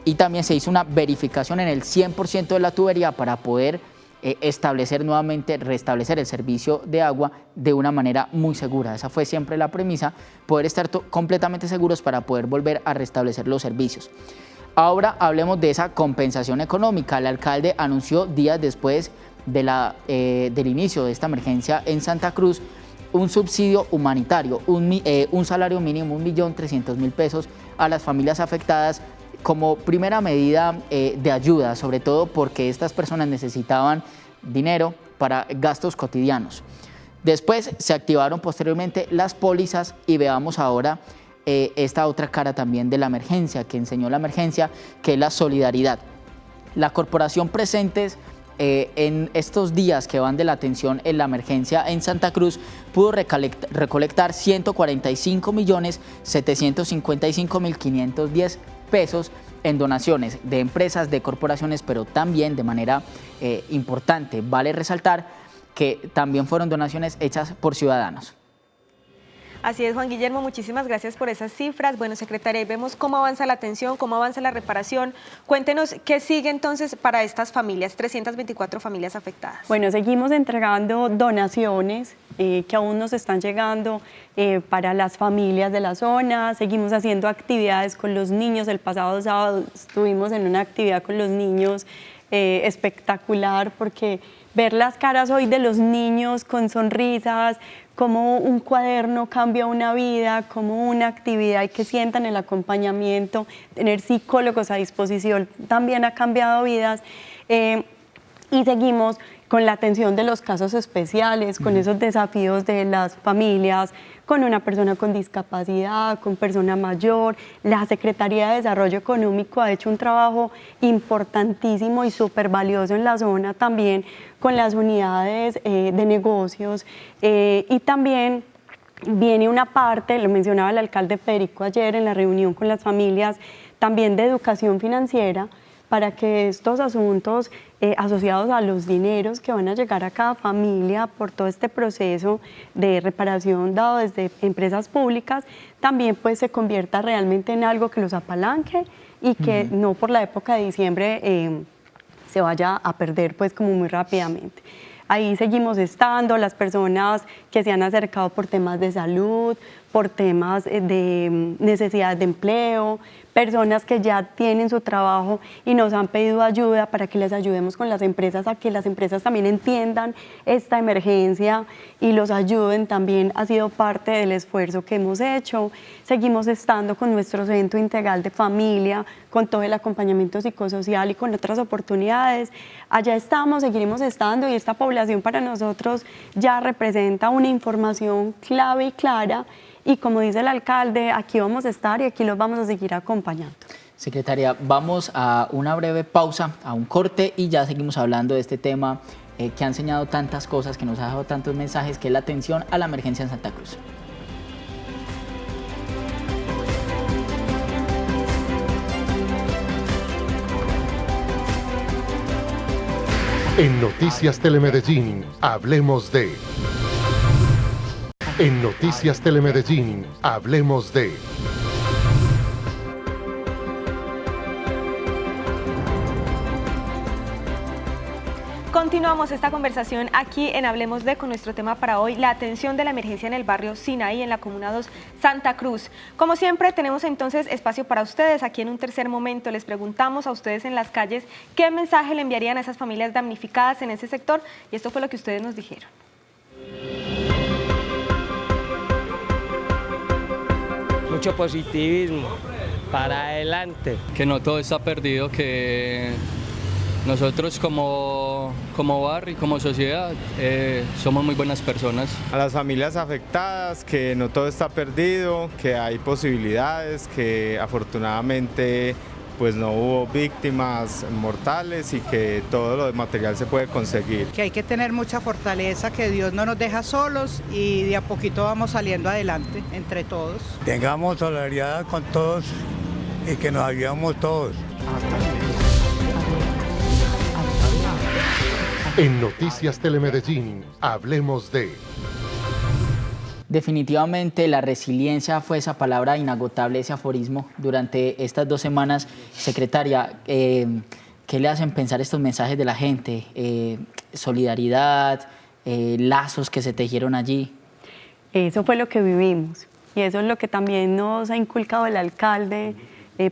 Y también se hizo una verificación en el 100% de la tubería para poder restablecer el servicio de agua de una manera muy segura. Esa fue siempre la premisa, poder estar completamente seguros para poder volver a restablecer los servicios. Ahora hablemos de esa compensación económica. El alcalde anunció días después del inicio de esta emergencia en Santa Cruz un subsidio humanitario, un salario mínimo, 1.300.000 pesos a las familias afectadas, como primera medida de ayuda, sobre todo porque estas personas necesitaban dinero para gastos cotidianos. Después se activaron posteriormente las pólizas y veamos ahora esta otra cara también de la emergencia, que enseñó la emergencia, que es la solidaridad. La corporación Presentes en estos días que van de la atención en la emergencia en Santa Cruz pudo recolectar 145.755.510 pesos en donaciones de empresas, de corporaciones, pero también de manera importante, vale resaltar que también fueron donaciones hechas por ciudadanos. Así es, Juan Guillermo, muchísimas gracias por esas cifras. Bueno, secretaria, vemos cómo avanza la atención, cómo avanza la reparación. Cuéntenos qué sigue entonces para estas familias, 324 familias afectadas. Bueno, seguimos entregando donaciones que aún nos están llegando para las familias de la zona. Seguimos haciendo actividades con los niños. El pasado sábado estuvimos en una actividad con los niños espectacular, porque ver las caras hoy de los niños con sonrisas, cómo un cuaderno cambia una vida, cómo una actividad y que sientan el acompañamiento, tener psicólogos a disposición también ha cambiado vidas. Y seguimos con la atención de los casos especiales, con esos desafíos de las familias, con una persona con discapacidad, con persona mayor. La Secretaría de Desarrollo Económico ha hecho un trabajo importantísimo y súper valioso en la zona también con las unidades de negocios, y también viene una parte, lo mencionaba el alcalde Federico ayer en la reunión con las familias, también de educación financiera, para que estos asuntos asociados a los dineros que van a llegar a cada familia por todo este proceso de reparación dado desde empresas públicas, también pues se convierta realmente en algo que los apalanque y que no por la época de diciembre se vaya a perder pues como muy rápidamente. Ahí seguimos estando, las personas que se han acercado por temas de salud, por temas de necesidad de empleo, personas que ya tienen su trabajo y nos han pedido ayuda para que les ayudemos con las empresas, a que las empresas también entiendan esta emergencia y los ayuden también, ha sido parte del esfuerzo que hemos hecho. Seguimos estando con nuestro centro integral de familia, con todo el acompañamiento psicosocial y con otras oportunidades. Allá estamos, seguiremos estando y esta población para nosotros ya representa una información clave y clara. Y como dice el alcalde, aquí vamos a estar y aquí los vamos a seguir acompañando. Secretaria, vamos a una breve pausa, a un corte y ya seguimos hablando de este tema que ha enseñado tantas cosas, que nos ha dejado tantos mensajes, que es la atención a la emergencia en Santa Cruz. En Noticias Telemedellín, hablemos de... En Noticias Telemedellín, hablemos de... Continuamos esta conversación aquí en Hablemos de, con nuestro tema para hoy, la atención de la emergencia en el barrio Sinaí, en la Comuna 2, Santa Cruz. Como siempre, tenemos entonces espacio para ustedes. Aquí en un tercer momento les preguntamos a ustedes en las calles qué mensaje le enviarían a esas familias damnificadas en ese sector, y esto fue lo que ustedes nos dijeron. Mucho positivismo, para adelante. Que no todo está perdido, que nosotros como barrio y como sociedad somos muy buenas personas. A las familias afectadas, que no todo está perdido, que hay posibilidades, que afortunadamente pues no hubo víctimas mortales y que todo lo de material se puede conseguir. Que hay que tener mucha fortaleza, que Dios no nos deja solos y de a poquito vamos saliendo adelante entre todos. Tengamos solidaridad con todos y que nos ayudemos todos. En Noticias Telemedellín, hablemos de... Definitivamente la resiliencia fue esa palabra inagotable, ese aforismo durante estas 2 semanas. Secretaria, ¿qué le hacen pensar estos mensajes de la gente? Solidaridad, lazos que se tejieron allí. Eso fue lo que vivimos y eso es lo que también nos ha inculcado el alcalde,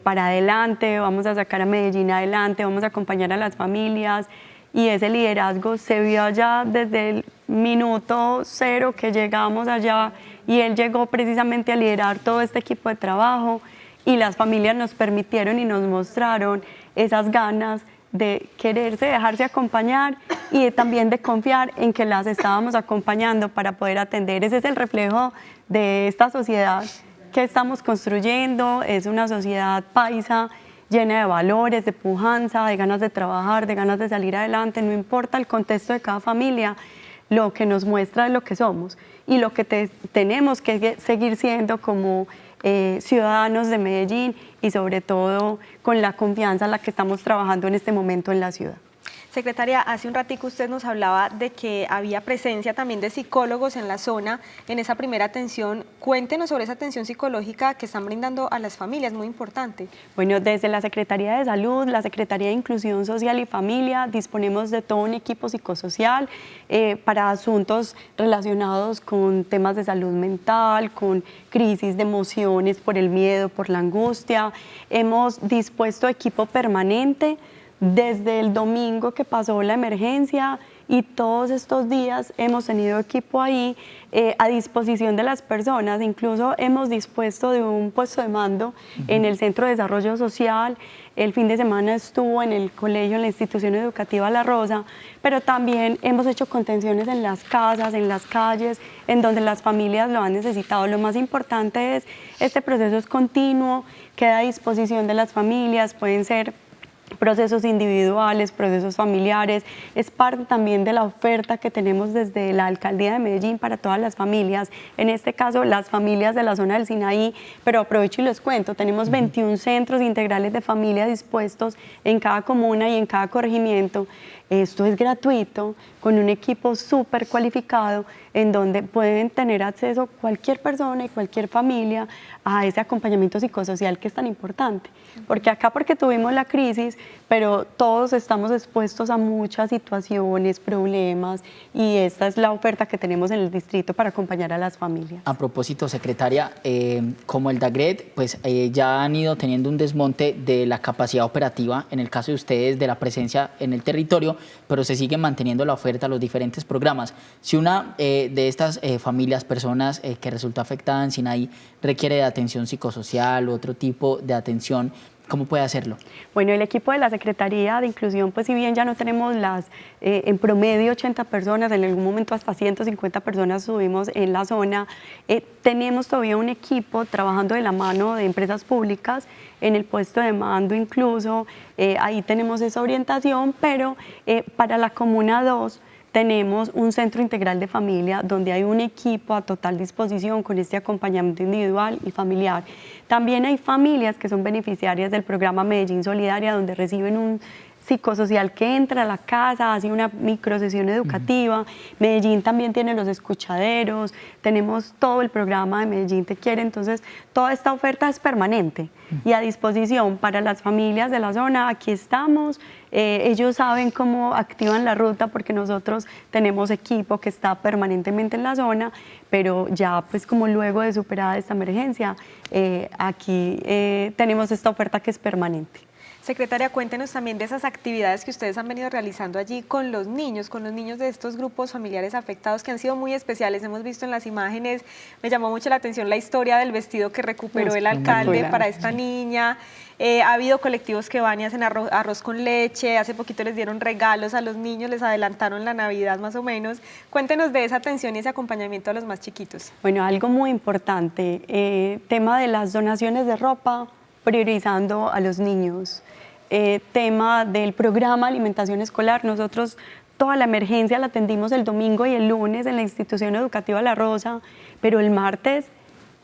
para adelante, vamos a sacar a Medellín adelante, vamos a acompañar a las familias. Y ese liderazgo se vio allá desde el minuto 0 que llegamos allá, y él llegó precisamente a liderar todo este equipo de trabajo, y las familias nos permitieron y nos mostraron esas ganas de quererse, dejarse acompañar y también de confiar en que las estábamos acompañando para poder atender. Ese es el reflejo de esta sociedad que estamos construyendo, es una sociedad paisa, llena de valores, de pujanza, de ganas de trabajar, de ganas de salir adelante. No importa el contexto de cada familia, lo que nos muestra es lo que somos y lo que tenemos que seguir siendo como ciudadanos de Medellín, y sobre todo con la confianza en la que estamos trabajando en este momento en la ciudad. Secretaria, hace un ratico usted nos hablaba de que había presencia también de psicólogos en la zona, en esa primera atención. Cuéntenos sobre esa atención psicológica que están brindando a las familias, muy importante. Bueno, desde la Secretaría de Salud, la Secretaría de Inclusión Social y Familia, disponemos de todo un equipo psicosocial para asuntos relacionados con temas de salud mental, con crisis de emociones por el miedo, por la angustia. Hemos dispuesto equipo permanente desde el domingo que pasó la emergencia, y todos estos días hemos tenido equipo ahí a disposición de las personas. Incluso hemos dispuesto de un puesto de mando en el Centro de Desarrollo Social. El fin de semana estuvo en el colegio, en la institución educativa La Rosa, pero también hemos hecho contenciones en las casas, en las calles, en donde las familias lo han necesitado. Lo más importante es, este proceso es continuo, queda a disposición de las familias, pueden ser procesos individuales, procesos familiares. Es parte también de la oferta que tenemos desde la Alcaldía de Medellín para todas las familias, en este caso las familias de la zona del Sinaí, pero aprovecho y les cuento, tenemos 21 centros integrales de familia dispuestos en cada comuna y en cada corregimiento. Esto es gratuito, con un equipo súper cualificado, en donde pueden tener acceso cualquier persona y cualquier familia a ese acompañamiento psicosocial que es tan importante. Porque acá, porque tuvimos la crisis, pero todos estamos expuestos a muchas situaciones, problemas, y esta es la oferta que tenemos en el distrito para acompañar a las familias. A propósito, secretaria, como el DAGRED, pues ya han ido teniendo un desmonte de la capacidad operativa, en el caso de ustedes, de la presencia en el territorio, pero se sigue manteniendo la oferta, los diferentes programas. Si una de estas familias, personas que resultó afectada en Sinaí, requiere de atención psicosocial u otro tipo de atención, ¿cómo puede hacerlo? Bueno, el equipo de la Secretaría de Inclusión, pues si bien ya no tenemos en promedio 80 personas, en algún momento hasta 150 personas subimos en la zona, tenemos todavía un equipo trabajando de la mano de empresas públicas en el puesto de mando incluso, ahí tenemos esa orientación, pero para la Comuna 2, tenemos un centro integral de familia donde hay un equipo a total disposición con este acompañamiento individual y familiar. También hay familias que son beneficiarias del programa Medellín Solidaria, donde reciben un psicosocial que entra a la casa, hace una microsesión educativa. Medellín también tiene los escuchaderos, tenemos todo el programa de Medellín Te Quiere, entonces toda esta oferta es permanente y a disposición para las familias de la zona. Aquí estamos, ellos saben cómo activan la ruta porque nosotros tenemos equipo que está permanentemente en la zona, pero ya pues como luego de superada esta emergencia, aquí tenemos esta oferta que es permanente. Secretaria, cuéntenos también de esas actividades que ustedes han venido realizando allí con los niños de estos grupos familiares afectados que han sido muy especiales. Hemos visto en las imágenes, me llamó mucho la atención la historia del vestido que recuperó el alcalde para esta niña. Ha habido colectivos que van y hacen arroz con leche, hace poquito les dieron regalos a los niños, les adelantaron la Navidad más o menos. Cuéntenos de esa atención y ese acompañamiento a los más chiquitos. Bueno, algo muy importante, tema de las donaciones de ropa, priorizando a los niños. Tema del programa alimentación escolar, nosotros toda la emergencia la atendimos el domingo y el lunes en la institución educativa La Rosa, pero el martes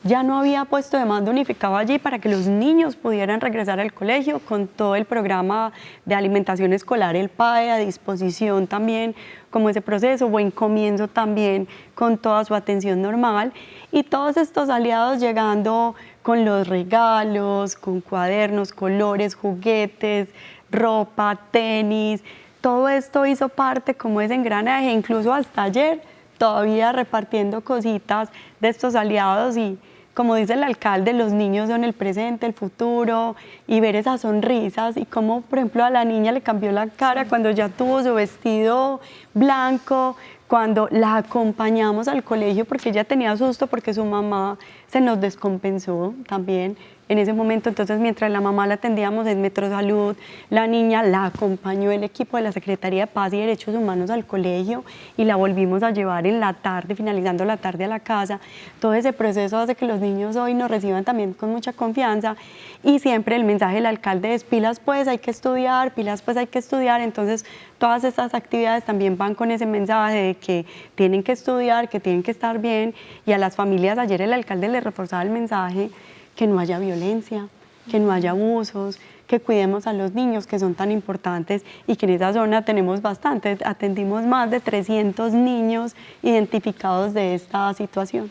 ya no había puesto de mando unificado allí para que los niños pudieran regresar al colegio con todo el programa de alimentación escolar, el PAE a disposición también, como ese proceso, buen comienzo también con toda su atención normal, y todos estos aliados llegando con los regalos, con cuadernos, colores, juguetes, ropa, tenis, todo esto hizo parte como ese engranaje, incluso hasta ayer todavía repartiendo cositas de estos aliados. Y como dice el alcalde, los niños son el presente, el futuro, y ver esas sonrisas y cómo, por ejemplo, a la niña le cambió la cara cuando ya tuvo su vestido blanco, cuando la acompañamos al colegio porque ella tenía susto porque su mamá se nos descompensó también en ese momento. Entonces, mientras la mamá la atendíamos en Metrosalud, la niña la acompañó el equipo de la Secretaría de Paz y Derechos Humanos al colegio y la volvimos a llevar en la tarde, finalizando la tarde, a la casa. Todo ese proceso hace que los niños hoy nos reciban también con mucha confianza, y siempre el mensaje del alcalde es: pilas pues hay que estudiar, pilas pues hay que estudiar. Entonces, todas estas actividades también van con ese mensaje de que tienen que estudiar, que tienen que estar bien, y a las familias ayer el alcalde les reforzaba el mensaje que no haya violencia, que no haya abusos, que cuidemos a los niños que son tan importantes, y que en esa zona tenemos bastante, atendimos más de 300 niños identificados de esta situación.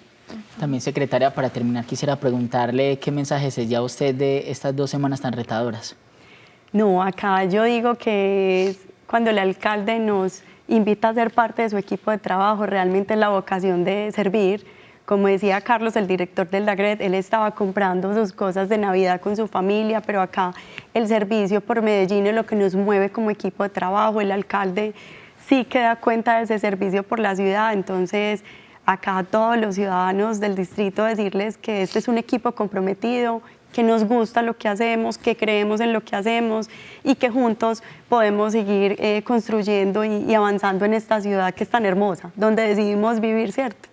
También, secretaria, para terminar quisiera preguntarle qué mensaje se lleva usted de estas 2 semanas tan retadoras. No, acá yo digo que es cuando el alcalde nos invita a ser parte de su equipo de trabajo, realmente la vocación de servir. Como decía Carlos, el director del DAGRED, él estaba comprando sus cosas de Navidad con su familia, pero acá el servicio por Medellín es lo que nos mueve como equipo de trabajo. El alcalde sí que da cuenta de ese servicio por la ciudad, entonces acá a todos los ciudadanos del distrito decirles que este es un equipo comprometido, que nos gusta lo que hacemos, que creemos en lo que hacemos y que juntos podemos seguir construyendo y avanzando en esta ciudad que es tan hermosa, donde decidimos vivir, ¿cierto?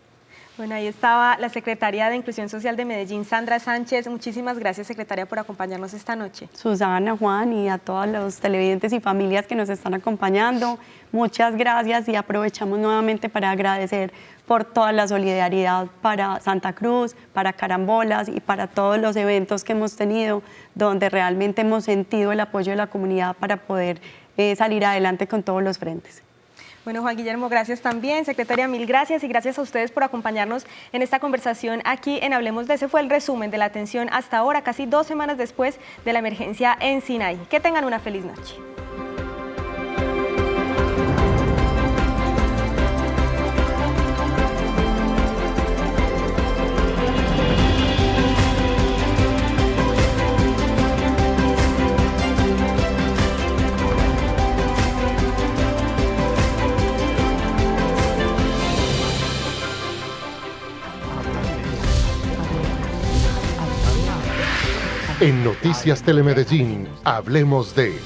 Bueno, ahí estaba la secretaria de Inclusión Social de Medellín, Sandra Sánchez. Muchísimas gracias, secretaria, por acompañarnos esta noche. Susana, Juan y a todos los televidentes y familias que nos están acompañando, muchas gracias y aprovechamos nuevamente para agradecer por toda la solidaridad para Santa Cruz, para Carambolas y para todos los eventos que hemos tenido, donde realmente hemos sentido el apoyo de la comunidad para poder salir adelante con todos los frentes. Bueno, Juan Guillermo, gracias también. Secretaria, mil gracias y gracias a ustedes por acompañarnos en esta conversación aquí en Hablemos de. Ese fue el resumen de la atención hasta ahora, casi 2 semanas después de la emergencia en Sinaí. Que tengan una feliz noche. En Noticias Telemedellín, hablemos de...